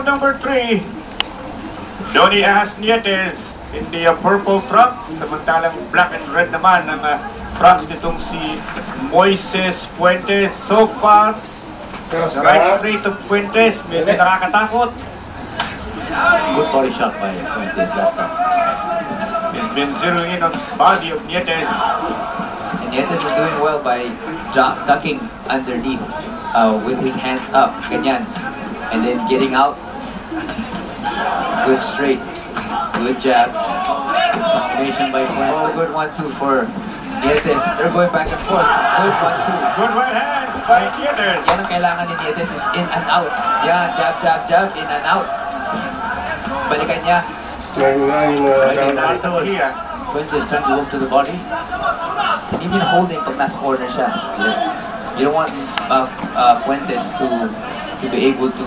number 3, Donny As Nietes in the purple trunks. Samantalang black and red naman ang trunks nitong si Moises Fuentes. So far, the right straight of Fuentes, medyo nakakatakot. Good body shot by Fuentes last time. It's been zeroing in on the body of Nietes. And Nietes is doing well by ducking underneath with his hands up, ganyan. And then getting out. Good straight. Good jab. Combination by Fuentes. Oh, good 1-2 for Nietes. They're going back and forth. Good 1-2. Good right hand by Nietes. Yan ang kailangan ni Nietes is in and out. Yan, jab, jab, jab, in and out. Balikan niya. Fuentes trying to move to the body. Even holding pag nasa corner siya. You don't want Fuentes to be able to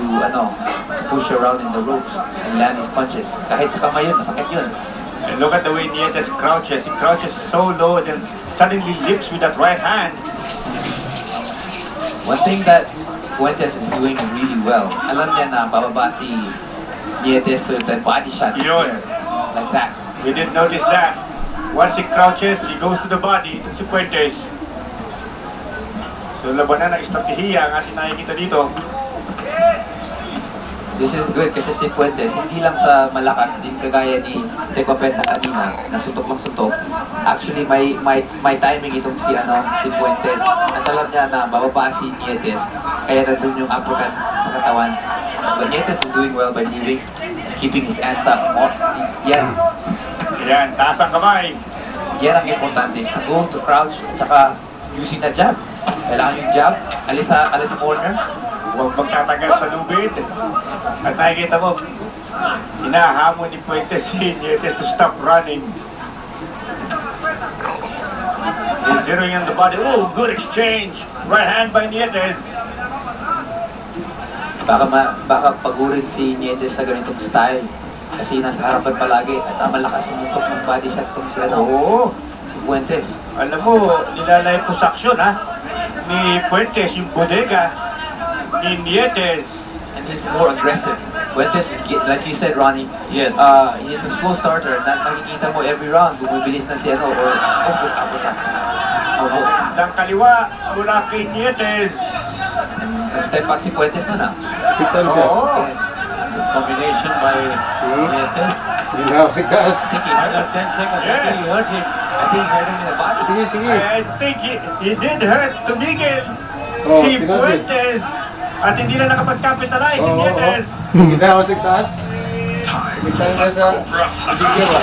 push around in the ropes and land his punches. Kahit sa kamay yun, masakit yun. And look at the way Nietes crouches. He crouches so low and then suddenly lifts with that right hand. One thing that Fuentes is doing really well, alam niya na bababa si Nietes with that body shot. Yun. Like that. We didn't notice that. Once he crouches, he goes to the body. Ito si Fuentes. So labanan ng estratehiya ang ating nakikita dito. This is good kasi si Fuentes, hindi lang sa malakas, din kagaya ni Seco Penta kanina, na suntok lang suntok. Actually, may timing itong si Fuentes. At alam niya na bababa si Nietes, kaya na dun yung uppercut sa katawan. But Nietes is doing well by moving, keeping his hands up. Yan. Yan, taas ang kamay. Yan ang importante, is to go to crouch, at saka using the jab. Kailangan yung jab, alis sa corner. Huwag magtatagal sa lubid. At nakikita mo, hinahamon ni Fuentes si Nietes to stop running. He's zeroing on the body. Oh, good exchange. Right hand by Nietes. Baka pagurin si Nietes sa ganitong style. Kasi nasa harapan palagi at malakas yung muntok ng body shot itong si Fuentes. Alam mo, nilalay po sa aksyon ni Fuentes yung bodega ni Nietes. And he's more aggressive. Fuentes, like you said, Ronnie, yes. He's a slow starter. Nakikita mo every round, bumibilis na si uppercut. Dang kaliwa, mula kay Nietes. Nag-step back si Fuentes nun Hospital siya. Yes. Combination by Nietes. Hinasikas. I think he hurt 10 seconds. Yes. I think he hurt him. I think he hurt him in the body. Sige, sige. I think he did hurt tumigil Oh, si tinapit. Fuentes at hindi na nakapag-capitalize si Nietes. Kita ako sa taas. Sige tayo na sa bigyan ba?